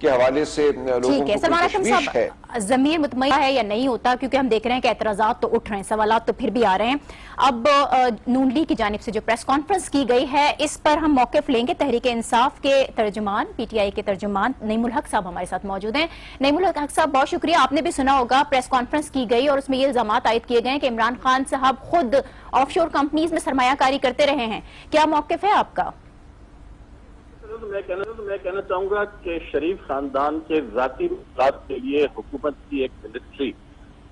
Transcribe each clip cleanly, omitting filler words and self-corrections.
کے حوالے سے لوگوں کو ٹھیک ہے سلمان کوئی اکرم تشویش ہے. صاحب، ضمیر مطمئن ہے یا نہیں ہوتا؟ کیونکہ ہم دیکھ رہے ہیں کہ اعتراضات تو اٹھ رہے ہیں، سوالات تو پھر بھی آ رہے ہیں. اب نون لیگ کی جانب سے جو پریس کانفرنس کی گئی ہے اس پر ہم موقف لیں گے. تحریک انصاف کے ترجمان، پی ٹی آئی کے ترجمان نعیم الحق صاحب ہمارے ساتھ موجود ہیں. نعیم الحق صاحب بہت شکریہ. آپ نے بھی سنا ہوگا پریس کانفرنس کی گئی اور اس میں یہ الزامات عائد کیے گئے ہیں کہ عمران خان صاحب خود آف شور کمپنیز میں سرمایہ کاری کرتے رہے ہیں. کیا موقف ہے آپ کا؟ میں کہنا چاہوں گا کہ شریف خاندان کے ذاتی مفاد کے لیے حکومت کی ایک منسٹری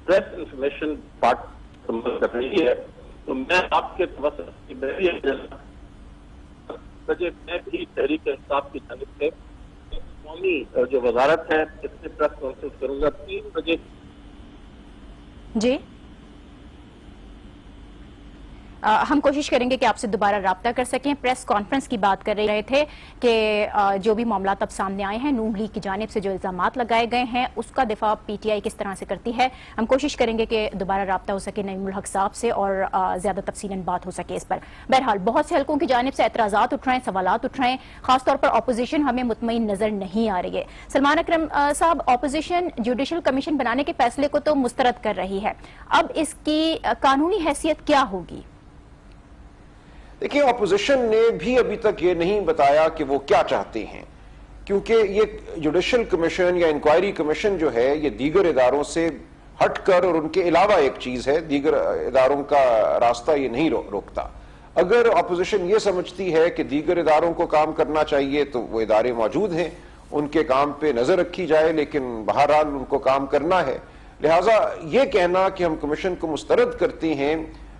پریس انفارمیشن پارٹ مکمل کر رہی ہے. تو میں آپ کے توسط میں بھی تحریک انصاف کی جانب سے قومی جو وزارت ہے اس سے پریس کانفرنس کروں گا 3 بجے. جی ہم کوشش کریں گے کہ آپ سے دوبارہ رابطہ کر سکیں. پریس کانفرنس کی بات کر رہے تھے کہ جو بھی معاملات اب سامنے آئے ہیں، نون لیگ کی جانب سے جو الزامات لگائے گئے ہیں اس کا دفاع پی ٹی آئی کس طرح سے کرتی ہے. ہم کوشش کریں گے کہ دوبارہ رابطہ ہو سکے نعیم الحق صاحب سے اور زیادہ تفصیلاً بات ہو سکے اس پر. بہرحال بہت سے حلقوں کی جانب سے اعتراضات اٹھ رہے ہیں، سوالات اٹھ رہے ہیں، خاص طور پر اپوزیشن ہمیں مطمئن نظر نہیں آ رہی ہے. سلمان اکرم صاحب، اپوزیشن جوڈیشل کمیشن بنانے کے فیصلے کو تو مسترد کر رہی ہے، اب اس کی قانونی حیثیت کیا ہوگی؟ دیکھیں، اپوزیشن نے بھی ابھی تک یہ نہیں بتایا کہ وہ کیا چاہتے ہیں، کیونکہ یہ جوڈیشل کمیشن یا انکوائری کمیشن جو ہے یہ دیگر اداروں سے ہٹ کر اور ان کے علاوہ ایک چیز ہے، دیگر اداروں کا راستہ یہ نہیں روکتا. اگر اپوزیشن یہ سمجھتی ہے کہ دیگر اداروں کو کام کرنا چاہیے تو وہ ادارے موجود ہیں، ان کے کام پہ نظر رکھی جائے، لیکن بہرحال ان کو کام کرنا ہے. لہٰذا یہ کہنا کہ ہم کمیشن کو مسترد کرتے ہیں،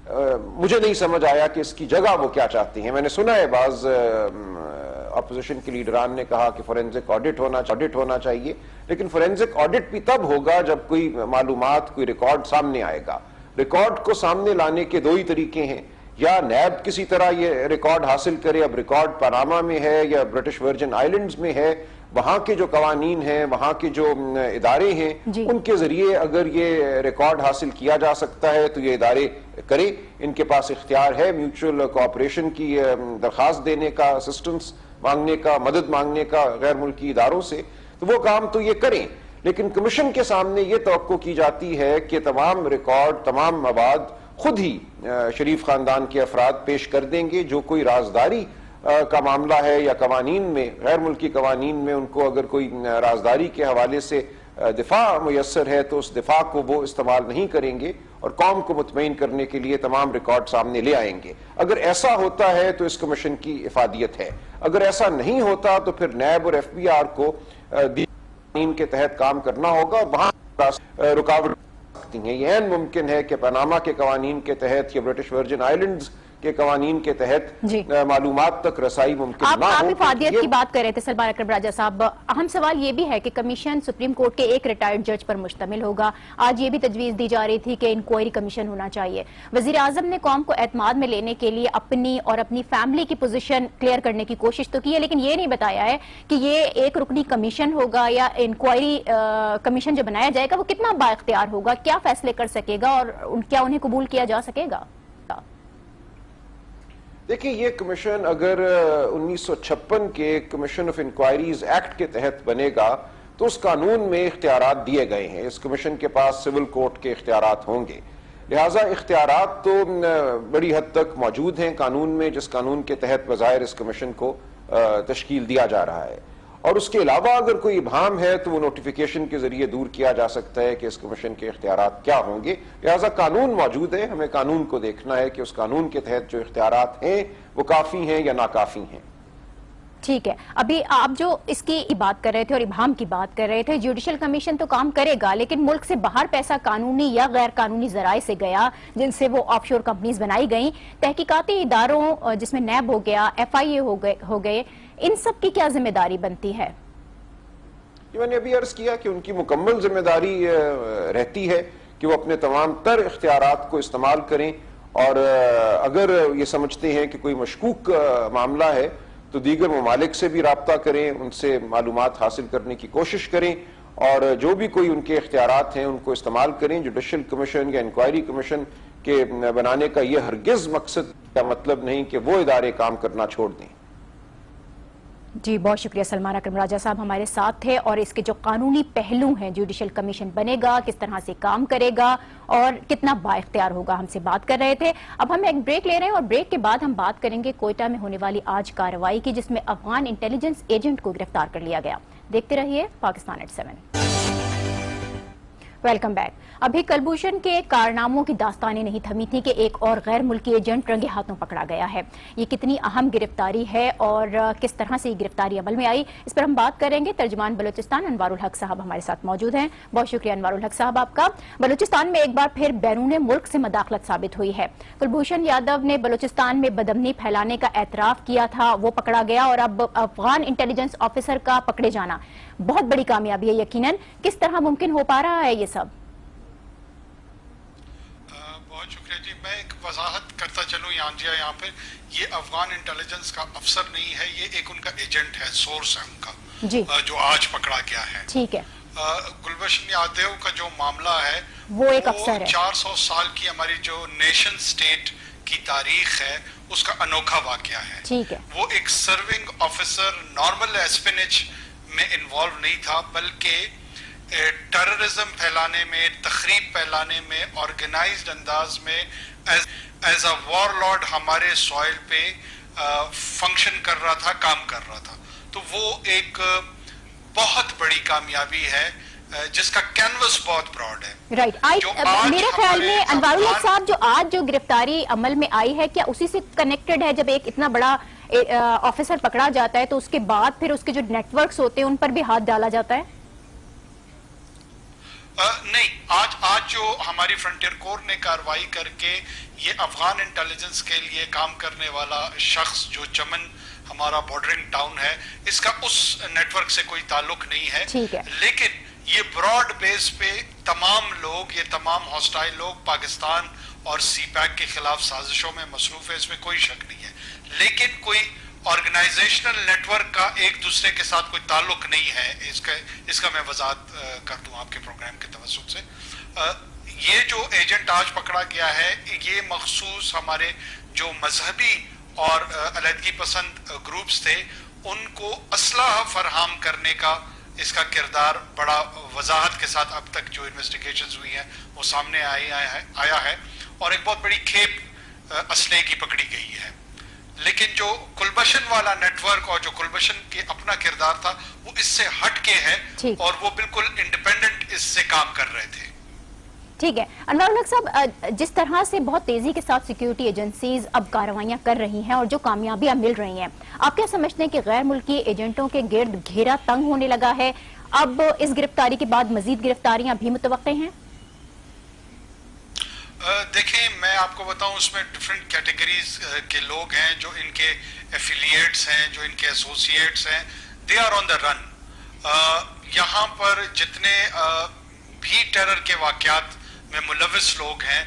مجھے نہیں سمجھ آیا کہ اس کی جگہ وہ کیا چاہتی ہیں. میں نے سنا ہے بعض اپوزیشن کے لیڈران نے کہا کہ فورینزک آڈٹ ہونا چاہیے، لیکن فورینزک آڈٹ بھی تب ہوگا جب کوئی معلومات، کوئی ریکارڈ سامنے آئے گا. ریکارڈ کو سامنے لانے کے 2 ہی طریقے ہیں، یا نیب کسی طرح یہ ریکارڈ حاصل کرے. اب ریکارڈ پاناما میں ہے یا برٹش ورجن آئیلینڈز میں ہے، وہاں کے جو قوانین ہیں، وہاں کے جو ادارے ہیں ان کے ذریعے اگر یہ ریکارڈ حاصل کیا جا سکتا ہے تو یہ ادارے کریں. ان کے پاس اختیار ہے میوچل کوآپریشن کی درخواست دینے کا، اسسٹنس مانگنے کا، مدد مانگنے کا غیر ملکی اداروں سے، تو وہ کام تو یہ کریں. لیکن کمیشن کے سامنے یہ توقع کی جاتی ہے کہ تمام ریکارڈ، تمام مواد خود ہی شریف خاندان کے افراد پیش کر دیں گے. جو کوئی رازداری کا معاملہ ہے یا قوانین میں، غیر ملکی قوانین میں ان کو اگر کوئی رازداری کے حوالے سے دفاع میسر ہے تو اس دفاع کو وہ استعمال نہیں کریں گے اور قوم کو مطمئن کرنے کے لیے تمام ریکارڈ سامنے لے آئیں گے. اگر ایسا ہوتا ہے تو اس کمیشن کی افادیت ہے. اگر ایسا نہیں ہوتا تو پھر نیب اور ایف بی آر کو قوانین کے تحت کام کرنا ہوگا اور وہاں رکاوٹ سکتی ہیں. یہ عین ممکن ہے کہ پاناما کے قوانین کے تحت یا برٹش ورجن آئیلینڈز کے قوانین کے تحت معلومات تک رسائی ممکن نہ ہو. آپ افادیت کی بات کر رہے تھے سلمان اکرم راجہ صاحب. اہم سوال یہ بھی ہے کہ کمیشن سپریم کورٹ کے ایک ریٹائرڈ جج پر مشتمل ہوگا. آج یہ بھی تجویز دی جا رہی تھی کہ انکوائری کمیشن ہونا چاہیے. وزیر اعظم نے قوم کو اعتماد میں لینے کے لیے اپنی اور اپنی فیملی کی پوزیشن کلیئر کرنے کی کوشش تو کی ہے، لیکن یہ نہیں بتایا ہے کہ یہ ایک رکنی کمیشن ہوگا یا انکوائری کمیشن جو بنایا جائے گا وہ کتنا با اختیار ہوگا، کیا فیصلے کر سکے گا اور کیا انہیں قبول کیا جا سکے گا؟ دیکھیں، یہ کمیشن اگر 1956 کے کمیشن آف انکوائریز ایکٹ کے تحت بنے گا تو اس قانون میں اختیارات دیے گئے ہیں. اس کمیشن کے پاس سول کورٹ کے اختیارات ہوں گے، لہٰذا اختیارات تو بڑی حد تک موجود ہیں قانون میں، جس قانون کے تحت بظاہر اس کمیشن کو تشکیل دیا جا رہا ہے. اور اس کے علاوہ اگر کوئی ابہام ہے تو وہ نوٹیفیکیشن کے ذریعے دور کیا جا سکتا ہے کہ اس کمیشن کے اختیارات کیا ہوں گے. لہٰذا قانون موجود ہے، ہمیں قانون کو دیکھنا ہے کہ اس قانون کے تحت جو اختیارات ہیں وہ کافی ہیں یا ناکافی ہیں. ٹھیک ہے، ابھی آپ جو اس کی بات کر رہے تھے اور ابہام کی بات کر رہے تھے، جوڈیشل کمیشن تو کام کرے گا لیکن ملک سے باہر پیسہ قانونی یا غیر قانونی ذرائع سے گیا جن سے وہ آف شور کمپنیز بنائی گئیں. تحقیقاتی اداروں جس میں نیب ہو گیا، ایف آئی اے ہو گئے، ان سب کی کیا ذمہ داری بنتی ہے؟ میں نے ابھی عرض کیا کہ ان کی مکمل ذمہ داری رہتی ہے کہ وہ اپنے تمام تر اختیارات کو استعمال کریں، اور اگر یہ سمجھتے ہیں کہ کوئی مشکوک معاملہ ہے تو دیگر ممالک سے بھی رابطہ کریں، ان سے معلومات حاصل کرنے کی کوشش کریں، اور جو بھی کوئی ان کے اختیارات ہیں ان کو استعمال کریں. جوڈیشل کمیشن یا انکوائری کمیشن کے بنانے کا یہ ہرگز مقصد یا مطلب نہیں کہ وہ ادارے کام کرنا چھوڑ دیں. جی بہت شکریہ سلمان اکرم راجہ صاحب ہمارے ساتھ تھے، اور اس کے جو قانونی پہلو ہیں جوڈیشل کمیشن بنے گا، کس طرح سے کام کرے گا اور کتنا با اختیار ہوگا، ہم سے بات کر رہے تھے۔ اب ہم ایک بریک لے رہے ہیں اور بریک کے بعد ہم بات کریں گے کوئٹہ میں ہونے والی آج کارروائی کی، جس میں افغان انٹیلیجنس ایجنٹ کو گرفتار کر لیا گیا۔ دیکھتے رہیے پاکستان ایٹ 7۔ Welcome back. ابھی کلبھوشن کے کارناموں کی داستانیں نہیں تھمی تھی کہ ایک اور غیر ملکی ایجنٹ رنگے ہاتھوں پکڑا گیا ہے۔ یہ کتنی اہم گرفتاری ہے اور کس طرح سے یہ گرفتاری عمل میں آئی، اس پر ہم بات کریں گے۔ ترجمان بلوچستان انوار الحق صاحب ہمارے ساتھ موجود ہیں۔ بہت شکریہ انوار الحق صاحب آپ کا۔ بلوچستان میں ایک بار پھر بیرون ملک سے مداخلت ثابت ہوئی ہے۔ کلبھوشن یادو نے بلوچستان میں بدامنی پھیلانے کا اعتراف کیا تھا، وہ پکڑا گیا، اور اب افغان انٹیلیجنس آفیسر کا پکڑے جانا بہت بڑی کامیابی ہے یقیناً۔ کس طرح ممکن ہو پا رہا ہے یہ سب؟ بہت شکریہ جی، میں ایک وضاحت کرتا چلوں یہاں پہ یہ افغان انٹیلیجنس کا افسر نہیں ہے، یہ ایک ان کا ایجنٹ ہے، سورس ہے ان کا جی، جو آج پکڑا گیا ہے۔ ٹھیک ہے۔ کلبھوشن یادو کا جو معاملہ ہے وہ ایک افسر ہے، 400 سال کی ہماری جو نیشن سٹیٹ کی تاریخ ہے اس کا انوکھا واقعہ ہے۔ ٹھیک ہے۔ وہ ایک سرونگ آفیسر نارمل ایسپینیج میں انوالو نہیں تھا، بلکہ ٹیررزم پھیلانے میں، تخریب پھیلانے میں، آرگنائزڈ انداز میں ایز اے وار لارڈ ہمارے سوائل پہ فنکشن کر رہا تھا، کام کر رہا تھا۔ تو وہ ایک بہت بڑی کامیابی ہے جس کا کینوس بہت براڈ ہے۔ رائٹ، میرے خیال میں انوار الحق صاحب جو آج جو گرفتاری عمل میں آئی ہے، کیا اسی سے کنیکٹڈ ہے؟ جب ایک اتنا بڑا آفیسر پکڑا جاتا ہے تو اس کے بعد پھر اس کے جو نیٹ ورکس ہوتے ہیں ان پر بھی ہاتھ ڈالا جاتا ہے؟ نہیں، آج جو ہماری فرنٹیئر کور نے کاروائی کر کے یہ افغان انٹیلیجنس کے لیے کام کرنے والا شخص جو چمن ہمارا بارڈرنگ ٹاؤن ہے، اس کا اس نیٹ ورک سے کوئی تعلق نہیں ہے، لیکن یہ براڈ بیس پہ تمام لوگ، یہ تمام ہاسٹائل لوگ پاکستان اور سی پیک کے خلاف سازشوں میں مصروف ہے، اس میں کوئی شک نہیں ہے، لیکن کوئی آرگنائزیشنل نیٹ ورک کا ایک دوسرے کے ساتھ کوئی تعلق نہیں ہے۔ اس کا میں وضاحت کر دوں آپ کے پروگرام کے توسط سے۔ یہ جو ایجنٹ آج پکڑا گیا ہے، یہ مخصوص ہمارے جو مذہبی اور علیحدگی پسند گروپس تھے ان کو اسلحہ فراہم کرنے کا اس کا کردار بڑا وضاحت کے ساتھ اب تک جو انویسٹیگیشنز ہوئی ہیں وہ سامنے آیا ہے، اور ایک بہت بڑی کھیپ اسلحے کی پکڑی گئی ہے۔ لیکن جو کلبھوشن والا نیٹ ورک اور جو کلبھوشن کے اپنا کردار تھا وہ اس سے ہٹ کے ہے، اور وہ بالکل انڈیپینڈنٹ اس سے کام کر رہے تھے۔ ٹھیک ہے انوار الحق صاحب، جس طرح سے بہت تیزی کے ساتھ سیکیورٹی ایجنسیز اب کارروائیاں کر رہی ہیں اور جو کامیابیاں مل رہی ہیں، آپ کیا سمجھتے ہیں کہ غیر ملکی ایجنٹوں کے گرد گھیرا تنگ ہونے لگا ہے؟ اب اس گرفتاری کے بعد مزید گرفتاریاں بھی متوقع ہیں؟ دیکھیں، میں آپ کو بتاؤں، اس میں ڈیفرنٹ کیٹیگریز کے لوگ ہیں، جو ان کے ایفیلیٹس ہیں، جو ان کے ایسوسیٹس ہیں، دے آر آن دا رن۔ یہاں پر جتنے بھی ٹیرر کے واقعات میں ملوث لوگ ہیں،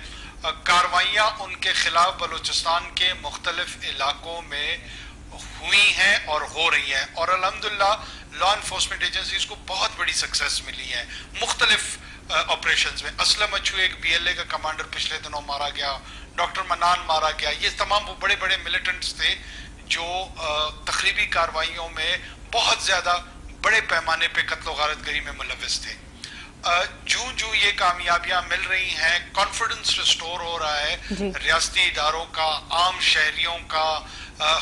کاروائیاں ان کے خلاف بلوچستان کے مختلف علاقوں میں ہوئی ہیں اور ہو رہی ہیں، اور الحمدللہ لا انفورسمنٹ ایجنسیز کو بہت بڑی سکسیس ملی ہے مختلف آپریشنز میں۔ اسلم اچھو ایک بی ایل اے کا کمانڈر پچھلے دنوں مارا گیا، ڈاکٹر منان مارا گیا، یہ تمام وہ بڑے بڑے ملیٹنٹس تھے جو تخریبی کاروائیوں میں بہت زیادہ بڑے پیمانے پہ قتل و غارت گری میں ملوث تھے۔ جو یہ کامیابیاں مل رہی ہیں، کانفیڈنس ریسٹور ہو رہا ہے ریاستی اداروں کا، عام شہریوں کا،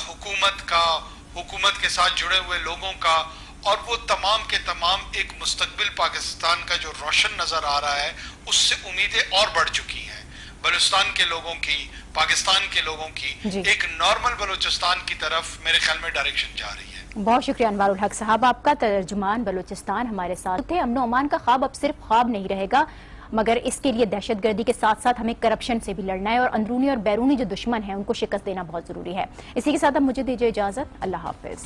حکومت کے ساتھ جڑے ہوئے لوگوں کا، اور وہ تمام کے تمام ایک مستقبل پاکستان کا جو روشن نظر آ رہا ہے، اس سے امیدیں اور بڑھ چکی ہیں بلوچستان کے لوگوں کی، پاکستان کے لوگوں کی، ایک نارمل بلوچستان کی طرف میرے خیال میں ڈائریکشن جا رہی ہے۔ بہت شکریہ انوار الحق صاحب آپ کا۔ ترجمان بلوچستان ہمارے ساتھ تھے۔ امن و امان کا خواب اب صرف خواب نہیں رہے گا، مگر اس کے لیے دہشت گردی کے ساتھ ساتھ ہمیں کرپشن سے بھی لڑنا ہے، اور اندرونی اور بیرونی جو دشمن ہیں ان کو شکست دینا بہت ضروری ہے۔ اسی کے ساتھ اب مجھے دیجیے اجازت، اللہ حافظ۔